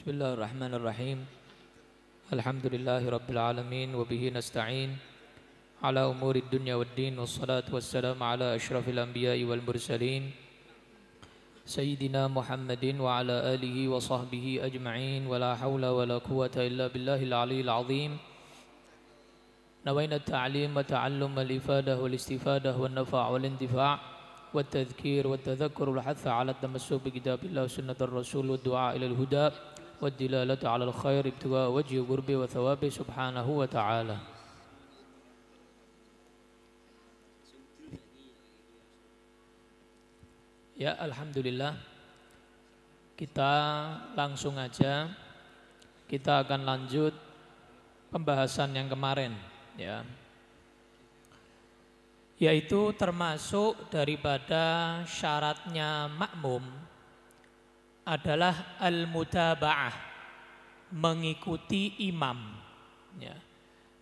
Bismillahirrahmanirrahim. Alhamdulillahi rabbil alamin wa bihi nasta'in ala umurid dunya waddin wassalatu wassalamu ala asyrafil anbiya'i wal mursalin Sayyidina Muhammadin wa ala alihi wa sahbihi ajma'in wa la hawla wa la quwwata illa billahil aliyyil azim. Nawayna at-ta'lim wa ta'allum wal-ifadah wal-istifadah wan-nafa' wal-intifa' والتذكير والتذكر والحث على التمسك بكتاب الله وسنة الرسول والدعاء إلى الهدى والدلالة على الخير ابتغاء وجه قربه وثوابه سبحانه وتعالى. Ya, alhamdulillah. Kita langsung aja. Kita akan lanjut pembahasan yang kemarin, ya. Yaitu termasuk daripada syaratnya makmum adalah al-mutaba'ah, mengikuti imam, ya.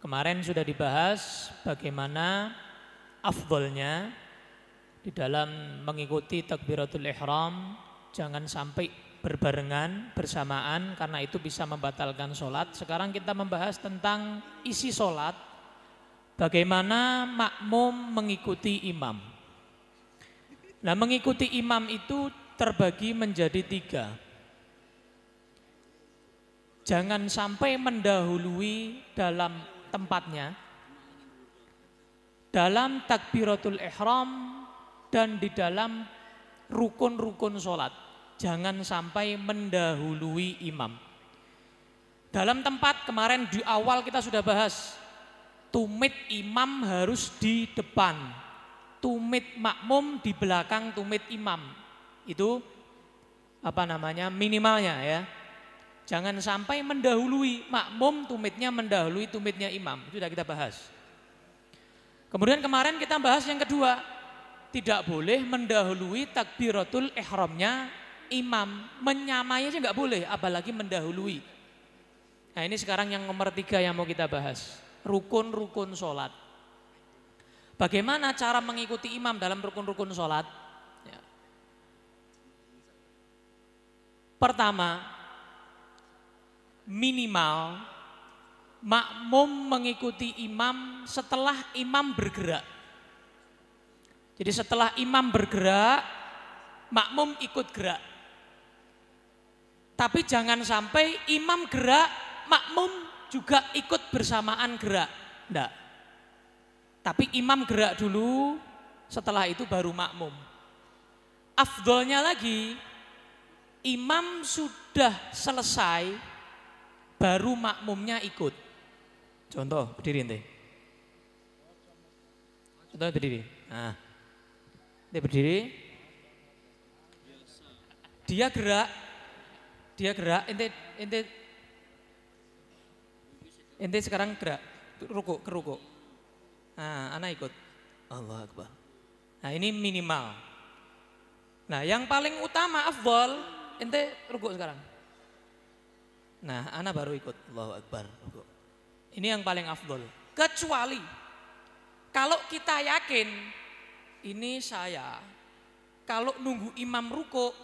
Kemarin sudah dibahas bagaimana afdolnya di dalam mengikuti takbiratul ihram, jangan sampai berbarengan, bersamaan, karena itu bisa membatalkan sholat. Sekarang kita membahas tentang isi sholat, bagaimana makmum mengikuti imam. Nah, mengikuti imam itu terbagi menjadi 3. Jangan sampai mendahului dalam tempatnya, dalam takbiratul ihram, dan di dalam rukun-rukun sholat. Jangan sampai mendahului imam. Dalam tempat kemarin di awal kita sudah bahas, tumit imam harus di depan, tumit makmum di belakang tumit imam. Itu minimalnya, ya. Jangan sampai mendahului makmum, tumitnya mendahului tumitnya imam. Itu sudah kita bahas. Kemudian kemarin kita bahas yang kedua, tidak boleh mendahului takbiratul ihramnya imam, menyamai aja nggak boleh, apalagi mendahului. Nah, ini sekarang yang nomor 3 yang mau kita bahas. Rukun-rukun sholat. Bagaimana cara mengikuti imam dalam rukun-rukun sholat? Ya. Pertama, minimal makmum mengikuti imam setelah imam bergerak. Jadi setelah imam bergerak, makmum ikut gerak. Tapi jangan sampai imam gerak, makmum juga ikut bersamaan gerak. Enggak. Tapi imam gerak dulu, setelah itu baru makmum. Afdolnya lagi, imam sudah selesai, baru makmumnya ikut. Contoh, berdiri ente. Contoh berdiri. Nah, dia berdiri. Dia gerak, ente sekarang gerak, ruku ke ruku. Nah, anak ikut. Allahu Akbar. Nah, ini minimal. Nah, yang paling utama afdol, ente ruku sekarang. Nah, anak baru ikut. Allahu Akbar. Ruku. Ini yang paling afdol. Kecuali kalau kita yakin ini saya, kalau nunggu imam ruku,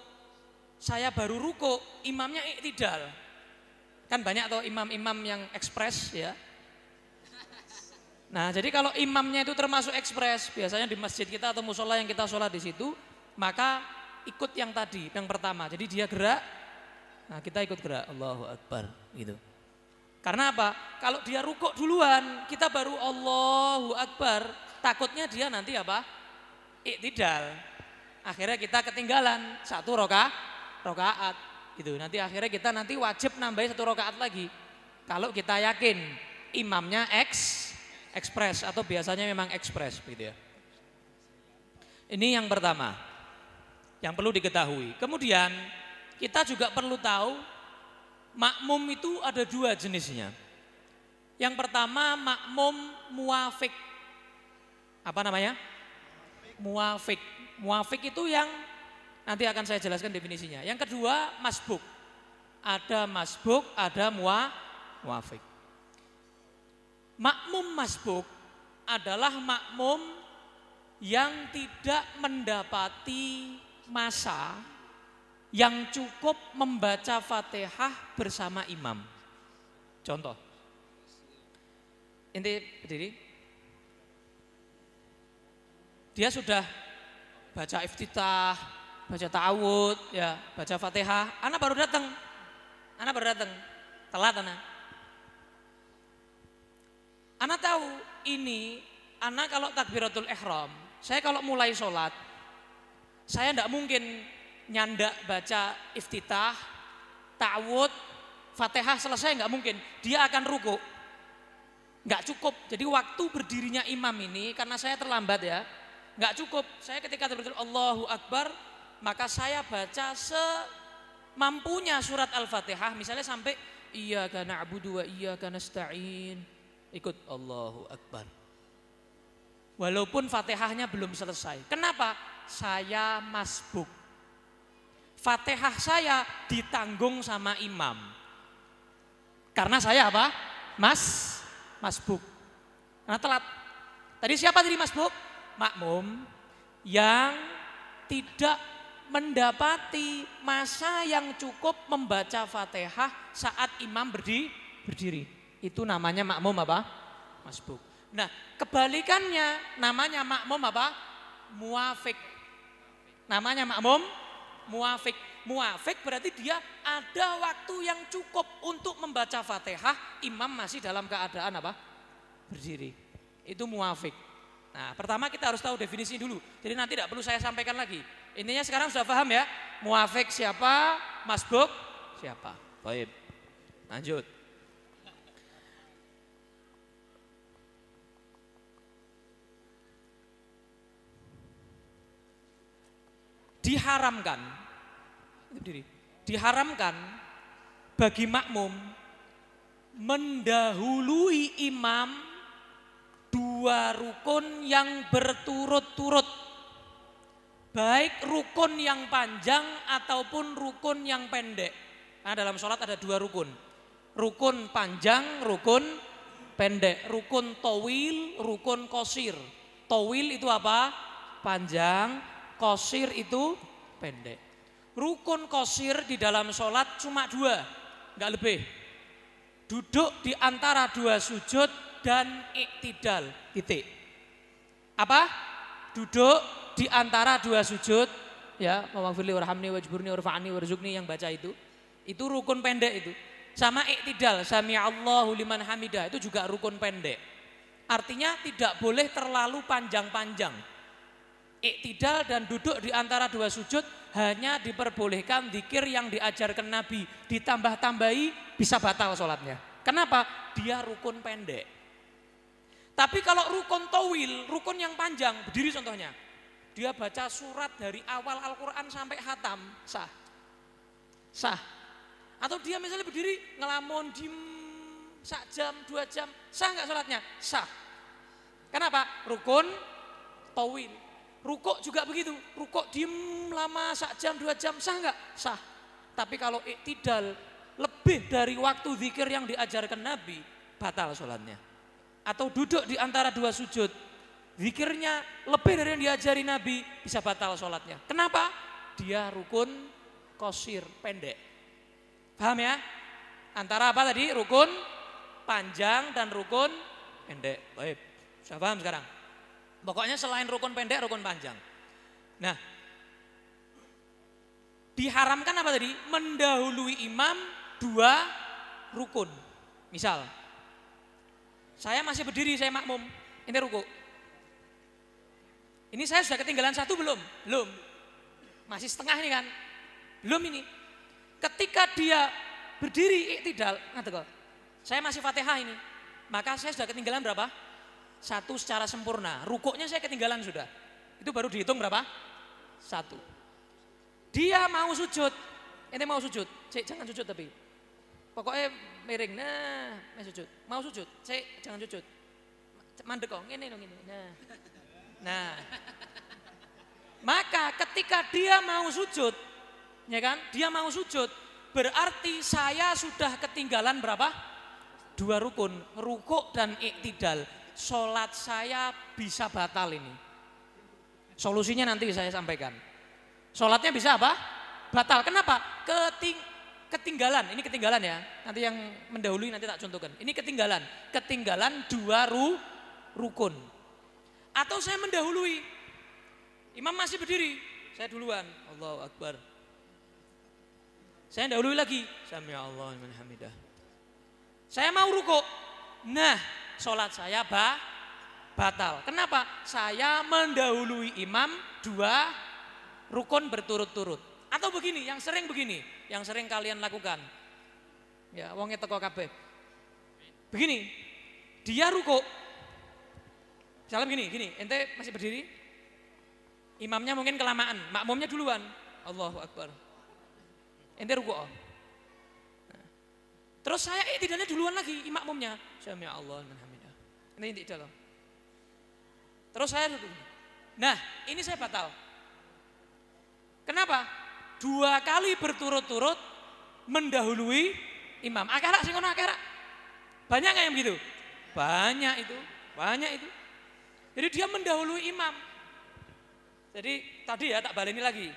saya baru ruku, imamnya iktidal. Kan banyak tuh imam-imam yang ekspres, ya. Nah, jadi kalau imamnya itu termasuk ekspres, biasanya di masjid kita atau musola yang kita sholat di situ, maka ikut yang tadi, yang pertama. Jadi dia gerak, nah kita ikut gerak, Allahu Akbar, gitu. Karena apa? Kalau dia rukuk duluan, kita baru Allahu Akbar, takutnya dia nanti apa? Iktidal. Akhirnya kita ketinggalan 1 rakaat. Gitu. Nanti akhirnya kita wajib nambahin 1 rakaat lagi. Kalau kita yakin imamnya ekspres atau biasanya memang ekspres, gitu ya. Ini yang pertama, yang perlu diketahui. Kemudian kita juga perlu tahu makmum itu ada 2 jenisnya. Yang pertama makmum muafik. Apa namanya? Muafik. Muafik itu yang nanti akan saya jelaskan definisinya. Yang kedua, masbuk. Ada masbuk, ada muafik. Makmum masbuk adalah makmum yang tidak mendapati masa yang cukup membaca Fatihah bersama imam. Contoh, inti berdiri, dia sudah baca iftitah, baca ta'awud, ya, baca Fatihah, anak baru datang, telat anak. Anak tahu ini, anak kalau takbiratul ihram, saya kalau mulai sholat, saya tidak mungkin nyandak baca iftitah, ta'awud, Fatihah selesai, nggak mungkin. Dia akan ruku, nggak cukup. Jadi waktu berdirinya imam ini, karena saya terlambat ya, nggak cukup. Saya ketika berdiri Allahu Akbar, maka saya baca semampunya surat Al-Fatihah, misalnya sampai iyyaka na'budu wa iyyaka nasta'in, ikut Allahu Akbar. Walaupun Fatihahnya belum selesai. Kenapa? Saya masbuk. Fatihah saya ditanggung sama imam. Karena saya apa? Masbuk. Karena telat. Tadi siapa tadi masbuk? Makmum yang tidak mendapati masa yang cukup membaca Fatihah saat imam berdiri. Itu namanya makmum apa? Masbuk. Nah, kebalikannya namanya makmum apa? Muafik. Namanya makmum muafik. Muafik berarti dia ada waktu yang cukup untuk membaca Fatihah, imam masih dalam keadaan apa? Berdiri. Itu muafik. Nah, pertama kita harus tahu definisi dulu. Jadi nanti tidak perlu saya sampaikan lagi. Intinya sekarang sudah paham ya? Muafik siapa? Masbuk siapa? Baik. Lanjut. Diharamkan bagi makmum mendahului imam dua rukun yang berturut-turut, baik rukun yang panjang ataupun rukun yang pendek. Nah, dalam sholat ada dua rukun, rukun panjang, rukun pendek, rukun towil, rukun qosir. Towil itu apa? Panjang, qosir itu pendek. Rukun qosir di dalam sholat cuma dua, nggak lebih. Duduk di antara dua sujud dan iktidal, titik. Apa? Duduk di antara dua sujud, ya, maghfirli warhamni wajburni warfa'ni warzuqni, yang baca itu rukun pendek itu. Sama iktidal, sami'allahu liman hamidah, itu juga rukun pendek. Artinya tidak boleh terlalu panjang-panjang. Iktidal dan duduk di antara dua sujud hanya diperbolehkan zikir yang diajarkan Nabi, ditambah-tambahi bisa batal sholatnya. Kenapa? Dia rukun pendek. Tapi kalau rukun towil, rukun yang panjang, berdiri contohnya, dia baca surat dari awal Al-Quran sampai khatam, sah. Atau dia misalnya berdiri ngelamun dim sak jam, 2 jam, sah nggak sholatnya? Sah. Kenapa? Rukun towil. Rukuk juga begitu, rukuk diem lama sak jam 2 jam, sah nggak? Sah. Tapi kalau iktidal lebih dari waktu zikir yang diajarkan Nabi, batal sholatnya. Atau duduk di antara dua sujud, zikirnya lebih dari yang diajari Nabi, bisa batal sholatnya. Kenapa? Dia rukun qosir, pendek. Paham ya? Antara apa tadi? Rukun panjang dan rukun pendek. Baik, sudah paham sekarang? Pokoknya selain rukun pendek, rukun panjang. Nah, diharamkan apa tadi? Mendahului imam dua rukun. Misal, saya masih berdiri, saya makmum, ini ruku. Ini saya sudah ketinggalan satu belum? Belum. Masih setengah ini kan? Belum ini. Ketika dia berdiri iktidal, saya masih Fatihah ini, maka saya sudah ketinggalan berapa? Satu secara sempurna. Rukuknya saya ketinggalan sudah. Itu baru dihitung berapa? Satu. Dia mau sujud. Ente mau sujud. Cek, jangan sujud tapi. Pokoknya miring. Nah, sujud. Mau sujud. Cek, jangan sujud. Mandek kok, ngene dong ini. Nah. Maka ketika dia mau sujud, ya kan? Dia mau sujud, berarti saya sudah ketinggalan berapa? Dua rukun, rukuk dan iktidal. Sholat saya bisa batal ini. Solusinya nanti saya sampaikan. Sholatnya bisa apa? batal. Kenapa? Ketinggalan, ini ketinggalan ya. Nanti yang mendahului nanti tak contohkan. Ini ketinggalan 2 rukun. Atau saya mendahului, imam masih berdiri, saya duluan, Allahu Akbar. Saya dahului lagi, Sami Allahu liman hamidah. Saya mau rukuk, nah sholat saya batal. Kenapa? Saya mendahului imam 2 rukun berturut-turut. Atau begini, yang sering kalian lakukan. Ya, wongnya teko kabeh. Begini, dia rukuk. Misalnya begini, ente masih berdiri. Imamnya mungkin kelamaan, makmumnya duluan. Allahu Akbar. Ente rukuk. Nah. Terus saya tidaknya duluan lagi, makmumnya. Sami Allah liman hamidah. Ini tidak loh. Terus saya duduk. Nah, ini saya batal. Kenapa? 2 kali berturut-turut mendahului imam. Akhirat sing ngono akhirat. Banyak nggak yang begitu? Banyak itu. Jadi dia mendahului imam. Jadi tadi ya tak baleni lagi.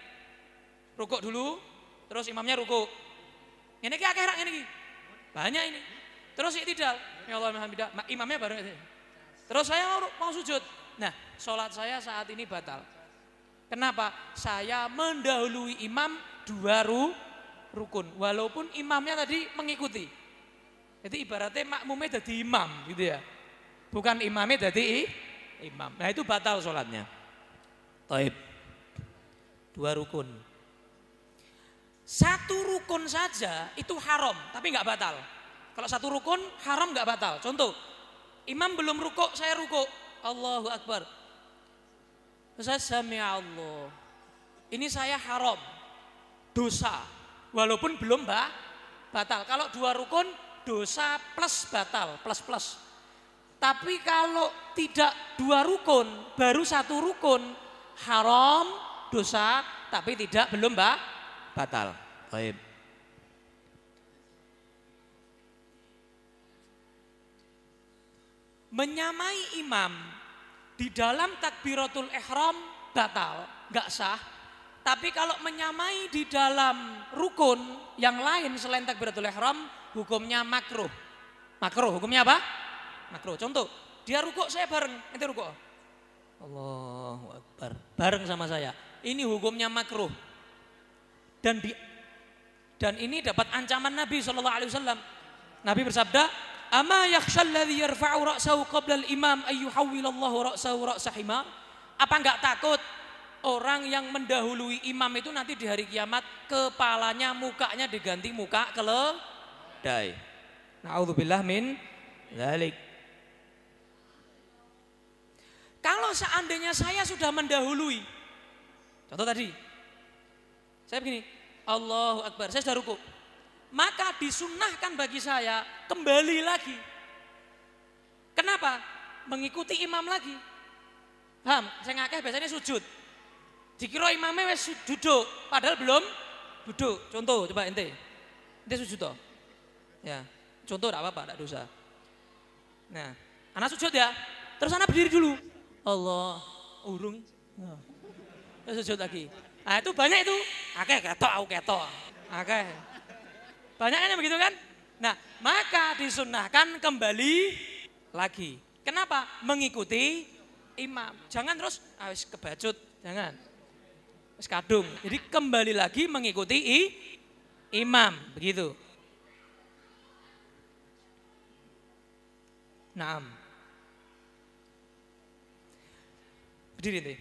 Rukuk dulu, terus imamnya rukuk. Ini ki akhirat ini ki. Banyak ini. Terus i'tidal. Ya Allah alhamdulillah. Imamnya baru itu. Terus saya mau sujud. Nah, sholat saya saat ini batal. Kenapa? Saya mendahului imam 2 rukun. Walaupun imamnya tadi mengikuti. Jadi ibaratnya makmumnya jadi imam gitu ya. Bukan imamnya jadi imam. Nah itu batal sholatnya. Taib. 2 rukun. 1 rukun saja itu haram, tapi nggak batal. Kalau 1 rukun haram nggak batal. Contoh, imam belum rukuk, saya rukuk. Allahu Akbar. Saya sami Allah. Ini saya haram, dosa. Walaupun belum batal. Kalau 2 rukun dosa plus batal, plus. Tapi kalau tidak 2 rukun, baru 1 rukun, haram, dosa, tapi belum batal. Baik. Menyamai imam di dalam takbiratul ihram batal, enggak sah. Tapi kalau menyamai di dalam rukun yang lain selain takbiratul ihram, hukumnya makruh. Makruh, hukumnya apa? Makruh. Contoh, dia rukuk saya bareng, ente rukuk. Allahu Akbar. Bareng sama saya. Ini hukumnya makruh. Dan ini dapat ancaman Nabi SAW. Nabi bersabda, "Ama yakhshal ladzi yarfa'u ra'sahu qabla al-imam ayyuhawwilallahu ra'sahu ra'sa himar?" Apa enggak takut orang yang mendahului imam itu nanti di hari kiamat kepalanya, mukanya diganti muka keledai. Na'udzubillah min dzalik. Kalau seandainya saya sudah mendahului, contoh tadi, saya begini, Allahu Akbar, saya sudah rukuk, maka disunnahkan bagi saya kembali lagi. Kenapa? Mengikuti imam lagi. Paham? Saya ngakeh biasanya sujud. Dikira imamnya wis duduk, padahal belum duduk. Contoh, coba ente sujud toh. Ya, contoh tidak apa-apa, tidak dosa. Nah, anak sujud ya, terus anak berdiri dulu. Allah, urung. Terus sujud lagi. Nah itu banyak itu. Akeh ketok. Akeh. Banyaknya begitu kan? Nah, maka disunnahkan kembali lagi. Kenapa? Mengikuti imam. Jangan terus wis kebacut, jangan. Wis kadung. Jadi kembali lagi mengikuti imam, begitu. Naam. Berdiri nih.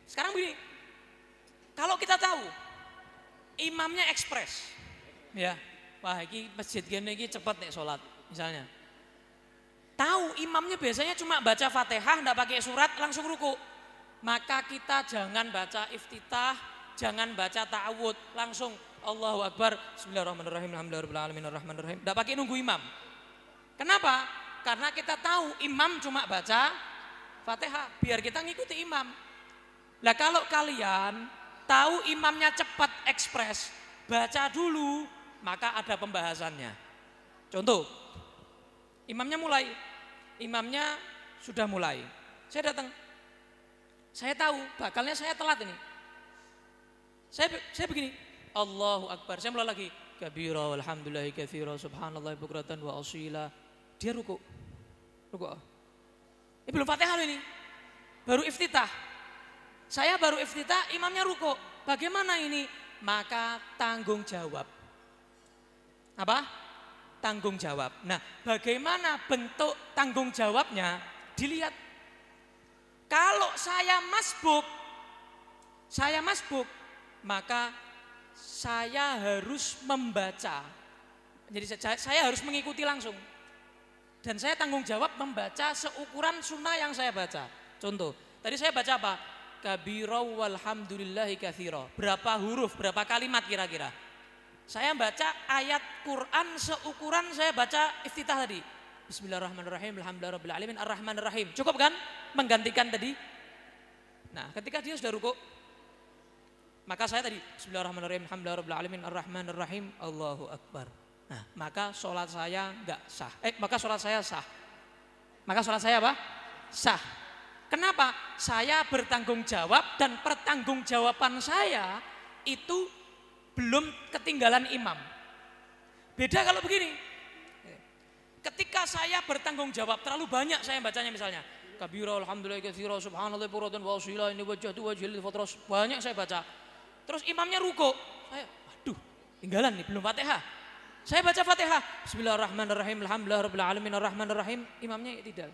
Sekarang begini. Kalau kita tahu imamnya ekspres, ya, wah ini masjid gini cepat nih sholat, misalnya. Tahu imamnya biasanya cuma baca Fatihah, enggak pakai surat, langsung ruku. Maka kita jangan baca iftitah, jangan baca ta'awud, langsung Allahu Akbar, Bismillahirrahmanirrahim, Alhamdulillahirabbil alamin, enggak pakai nunggu imam. Kenapa? Karena kita tahu imam cuma baca Fatihah, biar kita ngikuti imam. Lah kalau kalian tahu imamnya cepat ekspres, baca dulu, maka ada pembahasannya. Contoh, imamnya sudah mulai. Saya datang, saya tahu bakalnya saya telat ini. Saya begini, Allahu Akbar. Saya mulai lagi. Kabira walhamdulillahi katsira subhanallah bukratan wa asila. Dia ruku. Ruku. Ini belum Fatihah loh ini. Baru iftitah. Saya baru iftitah, imamnya ruku. Bagaimana ini? Maka tanggung jawab. Apa? Tanggung jawab. Nah, bagaimana bentuk tanggung jawabnya? Dilihat. Kalau saya masbuk, maka saya harus membaca. Jadi saya harus mengikuti langsung. Dan saya tanggung jawab membaca seukuran sunnah yang saya baca. Contoh, tadi saya baca apa? Kabira walhamdulillahi katsira. Berapa huruf, berapa kalimat kira-kira? Saya baca ayat Quran seukuran saya baca iftitah tadi. Bismillahirrahmanirrahim, alhamdulillahirabbil alamin, arrahmanirrahim. Cukup kan? Menggantikan tadi. Nah, ketika dia sudah rukuk, maka saya tadi Bismillahirrahmanirrahim, alhamdulillahirabbil alamin, arrahmanirrahim, Allahu akbar. Nah, maka sholat saya enggak sah. Maka sholat saya sah. Maka sholat saya apa? Sah. Kenapa? Saya bertanggung jawab dan pertanggungjawaban saya itu belum ketinggalan imam. Beda kalau begini. Ketika saya bertanggung jawab terlalu banyak saya bacanya misalnya kabira alhamdulillah katsira subhanallah bukratan wa asila ini wajhatu wajhil fatras, banyak saya baca. Terus imamnya ruku. Saya aduh, tinggalan nih belum Fatihah. Saya baca Fatihah. Bismillahirrahmanirrahim alhamdulillahirabbil alamin arrahmanirrahim, imamnya tidak.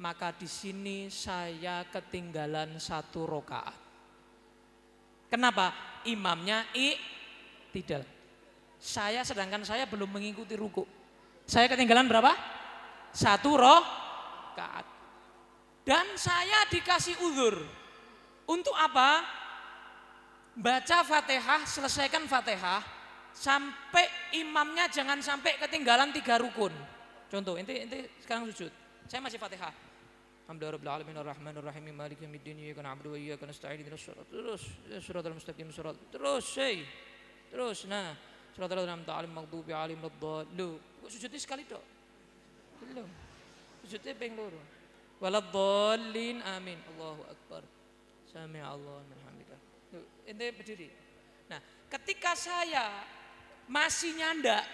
Maka di sini saya ketinggalan 1 rakaat. Kenapa? Imamnya tidak. Sedangkan saya belum mengikuti ruku. Saya ketinggalan berapa? 1 rakaat. Dan saya dikasih uzur. Untuk apa? Baca Fatihah, selesaikan Fatihah sampai imamnya jangan sampai ketinggalan 3 rukun. Contoh, ente sekarang sujud. Saya masih Fatihah. Alhamdulillahirabbil alamin arrahmanirrahim maliki yaumiddin iyyaka na'budu wa iyyaka nasta'in ihdinas siratal mustaqim terus nah siratal ladzina an'amta 'alaihim maghdubi 'alaihim waladdallin. Kok sujudnya sekali dok? Belum. Sujudnya ping 2. Waladdallin amin. Allahu akbar. Sami'a Allahu liman hamidah. Ente berdiri. Nah, ketika saya masih nyandak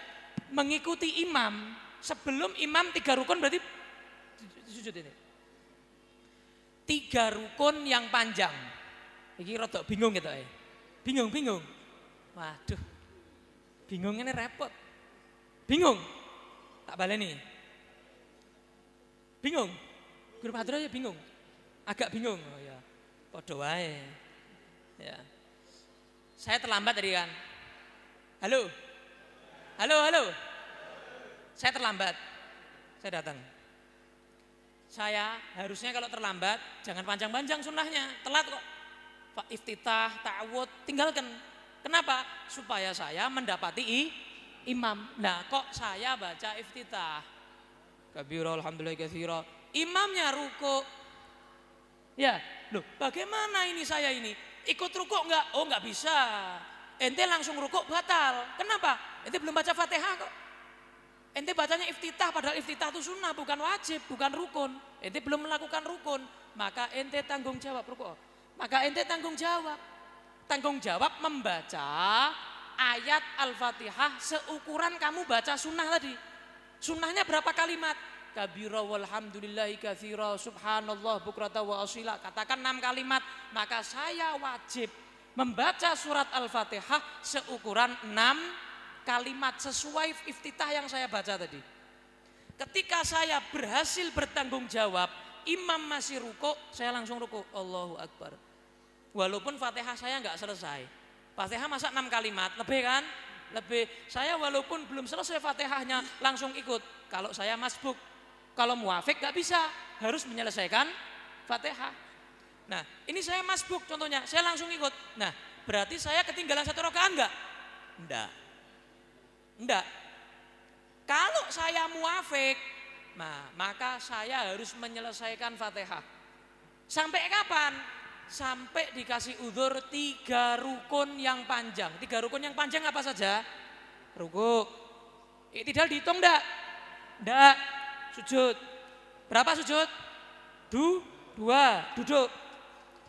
mengikuti imam sebelum imam 3 rukun berarti sujud ini. 3 rukun yang panjang. Iki rada bingung gitu ya. Bingung. Waduh. Bingung ini repot. Bingung. Tak baleni. Bingung. Guru Padra ya bingung. Agak bingung. Oh ya. Padha wae. Ya. Saya terlambat tadi kan. Halo. Saya terlambat. Saya datang. Saya harusnya kalau terlambat jangan panjang-panjang sunnahnya, telat kok. Iftitah, ta'awud, tinggalkan. Kenapa? Supaya saya mendapati imam. Nah, kok saya baca iftitah. Kabira alhamdulillah katsira. Imamnya ruku. Ya, loh, bagaimana ini saya ini? Ikut ruku enggak? Oh, enggak bisa. Ente langsung ruku batal. Kenapa? Ente belum baca Fatihah kok. Ente bacanya iftitah, padahal iftitah itu sunnah, bukan wajib, bukan rukun. Ente belum melakukan rukun, maka ente tanggung jawab rukun. Maka ente tanggung jawab. Tanggung jawab membaca ayat Al-Fatihah seukuran kamu baca sunnah tadi. Sunnahnya berapa kalimat? Kabira walhamdulillahi katsira subhanallah bukrata wa asila. Katakan 6 kalimat, maka saya wajib membaca surat Al-Fatihah seukuran 6 kalimat sesuai iftitah yang saya baca tadi. Ketika saya berhasil bertanggung jawab, imam masih ruku, saya langsung ruku. Allahu akbar. Walaupun Fatihah saya enggak selesai. Fatihah masa 6 kalimat, lebih kan? Lebih. Saya walaupun belum selesai Fatihahnya langsung ikut. Kalau saya masbuk, kalau muafik enggak bisa, harus menyelesaikan Fatihah. Nah, ini saya masbuk contohnya, saya langsung ikut. Nah, berarti saya ketinggalan 1 rakaat enggak? Enggak. Kalau saya muafik, nah, maka saya harus menyelesaikan Fatihah. Sampai kapan? Sampai dikasih uzur 3 rukun yang panjang. 3 rukun yang panjang apa saja? Ruku. Tidak dihitung enggak? Enggak. Sujud. Berapa sujud? 2. Duduk.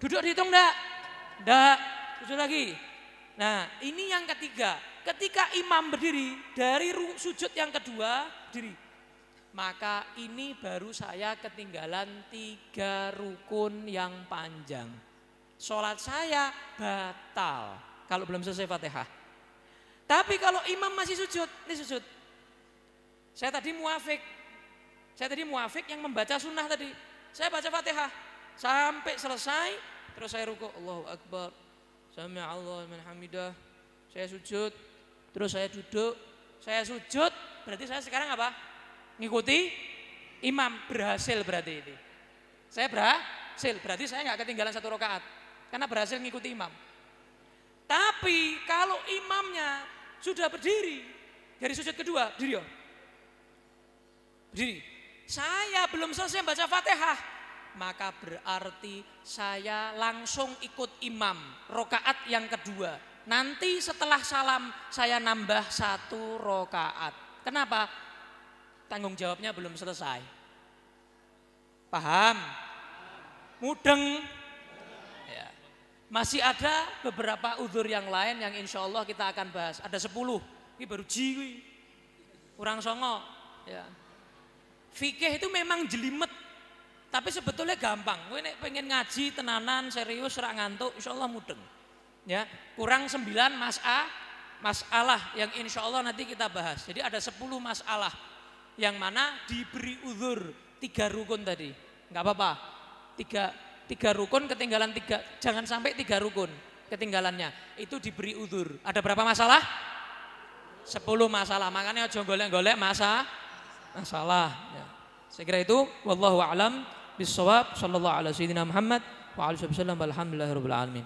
Duduk dihitung enggak? Enggak. Sujud lagi. Nah ini yang ketiga, ketika imam berdiri dari sujud yang kedua diri, maka ini baru saya ketinggalan 3 rukun yang panjang. Sholat saya batal kalau belum selesai Fatihah. Tapi kalau imam masih sujud, ini sujud. Saya tadi muafik yang membaca sunnah tadi. Saya baca Fatihah sampai selesai, terus saya ruku, Allahu Akbar, Sami'a Allahu liman hamidah. Saya sujud, terus saya duduk, saya sujud, berarti saya sekarang apa? Ngikuti imam, berhasil berarti ini. Saya berhasil, berarti saya nggak ketinggalan 1 rakaat karena berhasil ngikuti imam. Tapi kalau imamnya sudah berdiri dari sujud kedua, berdiri ya. Berdiri. Saya belum selesai baca Fatihah, maka berarti saya langsung ikut imam rakaat yang kedua. Nanti setelah salam saya nambah 1 rakaat. Kenapa? Tanggung jawabnya belum selesai. Paham? Mudeng? Ya. Masih ada beberapa udzur yang lain yang insya Allah kita akan bahas. Ada 10. Ini baru jiwi. Kurang songo. Ya. Fikih itu memang jelimet. Tapi sebetulnya gampang. Kowe nek pengen ngaji tenanan serius ora ngantuk, insya Allah mudeng. Ya, kurang 9 masalah yang insya Allah nanti kita bahas. Jadi ada 10 masalah yang mana diberi udzur 3 rukun tadi. Enggak apa-apa. 3 rukun ketinggalan 3, jangan sampai 3 rukun ketinggalannya. Itu diberi udzur. Ada berapa masalah? 10 masalah. Makanya aja golek-golek masalah. Ya. Saya kira itu wallahu a'lam bissawab. Sallallahu alaihi wasallam Muhammad wa alihi wasallam walhamdulillahirabbil alamin.